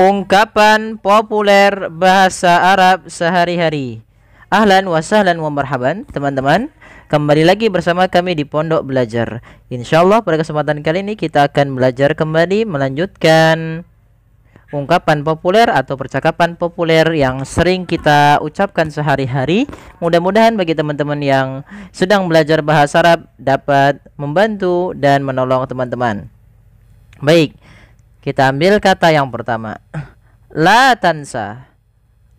Ungkapan populer bahasa Arab sehari-hari. Ahlan wa sahlan wa marhaban teman-teman. Kembali lagi bersama kami di Pondok Belajar. Insyaallah pada kesempatan kali ini kita akan belajar kembali melanjutkan ungkapan populer atau percakapan populer yang sering kita ucapkan sehari-hari. Mudah-mudahan bagi teman-teman yang sedang belajar bahasa Arab dapat membantu dan menolong teman-teman. Baik, kita ambil kata yang pertama. La tansa.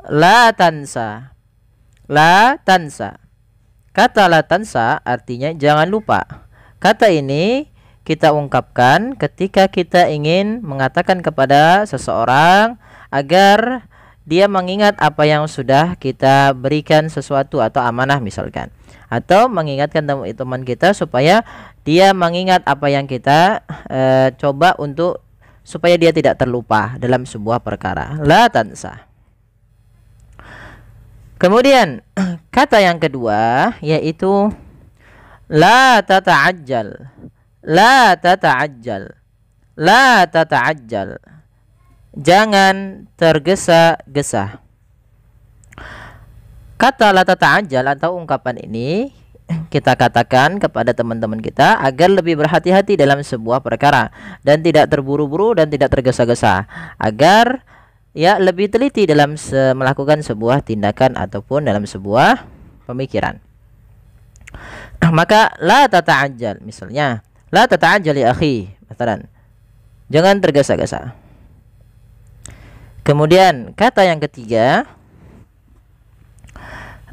La tansa. La tansa. Kata la tansa artinya jangan lupa. Kata ini kita ungkapkan ketika kita ingin mengatakan kepada seseorang agar dia mengingat apa yang sudah kita berikan sesuatu atau amanah misalkan, atau mengingatkan teman kita supaya dia mengingat apa yang kita coba untuk supaya dia tidak terlupa dalam sebuah perkara. La tansa. Kemudian kata yang kedua yaitu la tata'ajjal. La tata'ajjal. La tata'ajjal. Jangan tergesa-gesa. Kata la tata'ajjal atau ungkapan ini kita katakan kepada teman-teman kita agar lebih berhati-hati dalam sebuah perkara dan tidak terburu-buru dan tidak tergesa-gesa, agar ya lebih teliti dalam melakukan sebuah tindakan ataupun dalam sebuah pemikiran. Maka la tata'ajjal, misalnya la tata'ajjal ya akhi, misalkan jangan tergesa-gesa. Kemudian kata yang ketiga,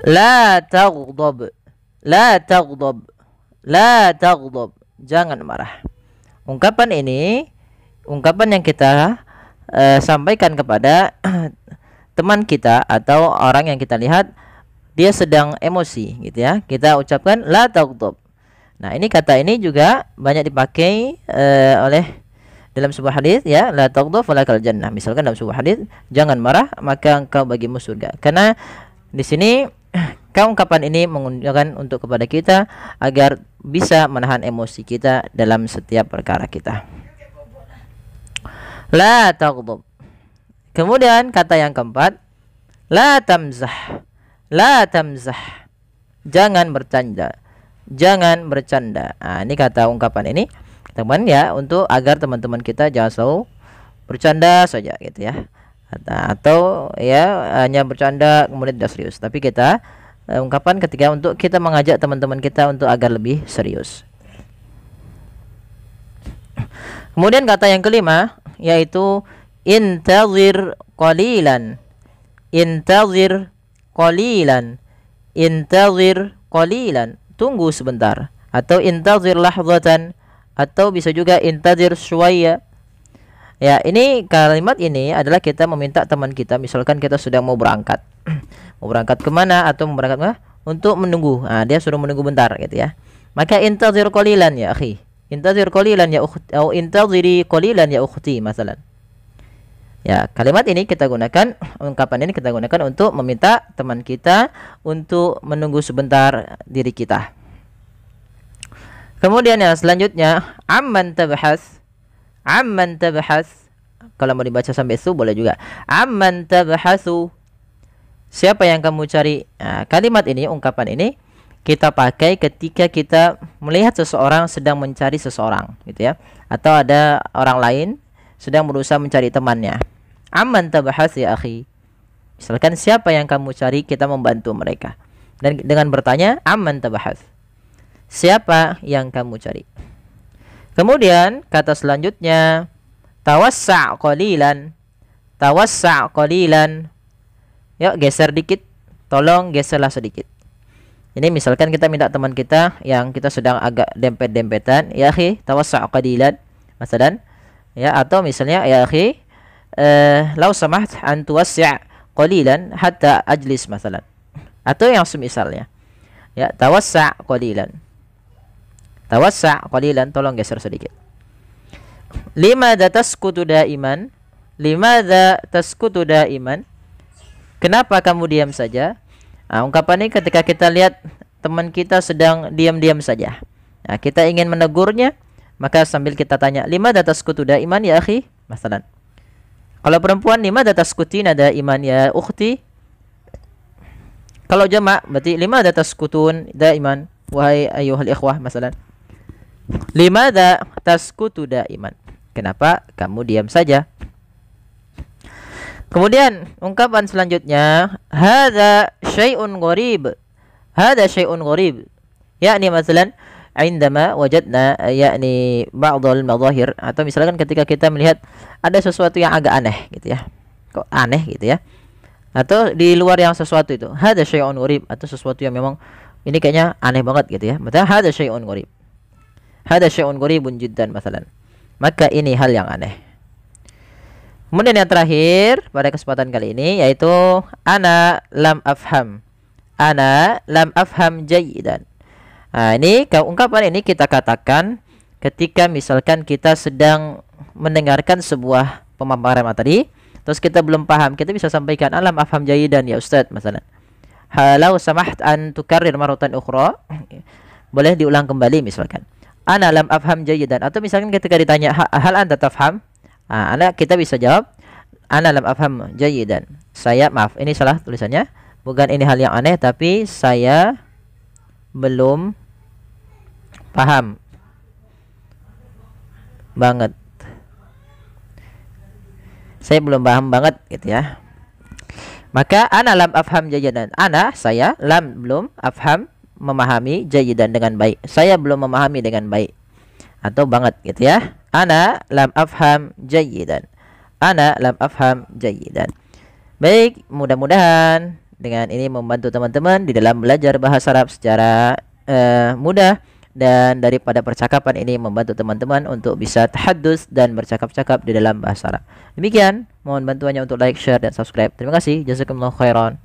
la taghdab. La taghdab. La taghdab. Jangan marah. Ungkapan ini ungkapan yang kita sampaikan kepada teman kita atau orang yang kita lihat dia sedang emosi gitu ya. Kita ucapkan la taghdab. Nah, ini kata ini juga banyak dipakai oleh dalam sebuah hadis ya, la taghdab falakal jannah. Misalkan dalam sebuah hadis, jangan marah maka engkau bagimu surga. Karena di sini ungkapan ini menunjukkan untuk kepada kita agar bisa menahan emosi kita dalam setiap perkara kita. La taghdab. Kemudian kata yang keempat, la tamzah. La tamzah. Jangan bercanda. Jangan bercanda. Nah, ini kata ungkapan ini teman ya, untuk agar teman-teman kita jangan selalu bercanda saja gitu ya. Atau ya hanya bercanda kemudian tidak serius. Tapi kita ungkapan ketika untuk kita mengajak teman-teman kita untuk agar lebih serius. Kemudian kata yang kelima yaitu intazir qalilan. Intazir qalilan. Intazir qalilan. Tunggu sebentar, atau intazir lahzatan, atau bisa juga intazir syuwaya. Ya, ini kalimat ini adalah kita meminta teman kita, misalkan kita sedang mau berangkat. Mau berangkat kemana atau mau berangkat kemana? Untuk menunggu. Nah, dia suruh menunggu bentar gitu ya. Maka intazir qalilan ya akhi. Intazir qalilan ya ukhti, atau intaziri qalilan ya ukhti masalan. Ya, kalimat ini kita gunakan, ungkapan ini kita gunakan untuk meminta teman kita untuk menunggu sebentar diri kita. Kemudian yang selanjutnya, amman tabhas. Amman tabhas. Kalau mau dibaca sampai itu boleh juga. Amman tabhasu. Siapa yang kamu cari? Nah, kalimat ini, ungkapan ini kita pakai ketika kita melihat seseorang sedang mencari seseorang gitu ya, atau ada orang lain sedang berusaha mencari temannya. Amman tabhas ya akhi. Misalkan siapa yang kamu cari, kita membantu mereka. Dan dengan bertanya amman tabhas. Siapa yang kamu cari? Kemudian kata selanjutnya tawassa' qalilan. Tawassa' qalilan. Yuk geser dikit. Tolong geserlah sedikit. Ini misalkan kita minta teman kita yang kita sedang agak dempet-dempetan, ya akhi, tawassa' qalilan. Masalan, ya, atau misalnya ya akhi, lau samaht an tuwassi' qalilan hatta ajlis masalan. Atau yang semisalnya. Ya, tawassa' qalilan. Tawassa' qalilan, tolong geser sedikit. Limadza taskutu daiman? Limadza taskutu daiman? Kenapa kamu diam saja? Nah, ungkapan ini ketika kita lihat teman kita sedang diam-diam saja. Nah, kita ingin menegurnya, maka sambil kita tanya, limadza taskutu daiman ya akhi? Masalan. Kalau perempuan limadha taskutina daiman ya ukhti. Kalau jamak berarti limadha taskutun daiman wahai ayuhal ikhwah masalan. Limadha taskutu daiman. Kenapa kamu diam saja? Kemudian ungkapan selanjutnya hadza syai'un gharib. Hadza syai'un gharib. Yakni masalan indama wajadna yakni ba'dul madahir, atau misalkan ketika kita melihat ada sesuatu yang agak aneh gitu ya. Kok aneh gitu ya? Atau di luar yang sesuatu itu. Hadza syai'un gharib, atau sesuatu yang memang ini kayaknya aneh banget gitu ya. Maka hadza syai'un gharib. Hadza syai'un gharibun jiddan masalan. Maka ini hal yang aneh. Kemudian yang terakhir pada kesempatan kali ini yaitu ana lam afham. Ana lam afham jayyidan. Nah, ini ungkapan ini kita katakan ketika misalkan kita sedang mendengarkan sebuah pemaparan materi, terus kita belum paham, kita bisa sampaikan alam afham jayyidan ya Ustaz masalah. Halau samaht an tukarrir maratan ukhra. Boleh diulang kembali misalkan. Ana lam afham jayyidan, atau misalkan ketika ditanya hal anta tafham? Kita bisa jawab ana lam afham jayyidan. Saya maaf, ini salah tulisannya. Bukan ini hal yang aneh, tapi saya belum paham banget. Saya belum paham banget gitu ya. Maka ana lam afham jayyidan. Ana saya, lam belum, afham memahami, jayyidan dengan baik. Saya belum memahami dengan baik atau banget gitu ya. Ana lam afham jayyidan. Ana lam afham jayyidan. Baik, mudah-mudahan dengan ini membantu teman-teman di dalam belajar bahasa Arab secara mudah, dan daripada percakapan ini membantu teman-teman untuk bisa tahaddus dan bercakap-cakap di dalam bahasa Arab. Demikian, mohon bantuannya untuk like, share dan subscribe. Terima kasih. Jazakumullah khairan.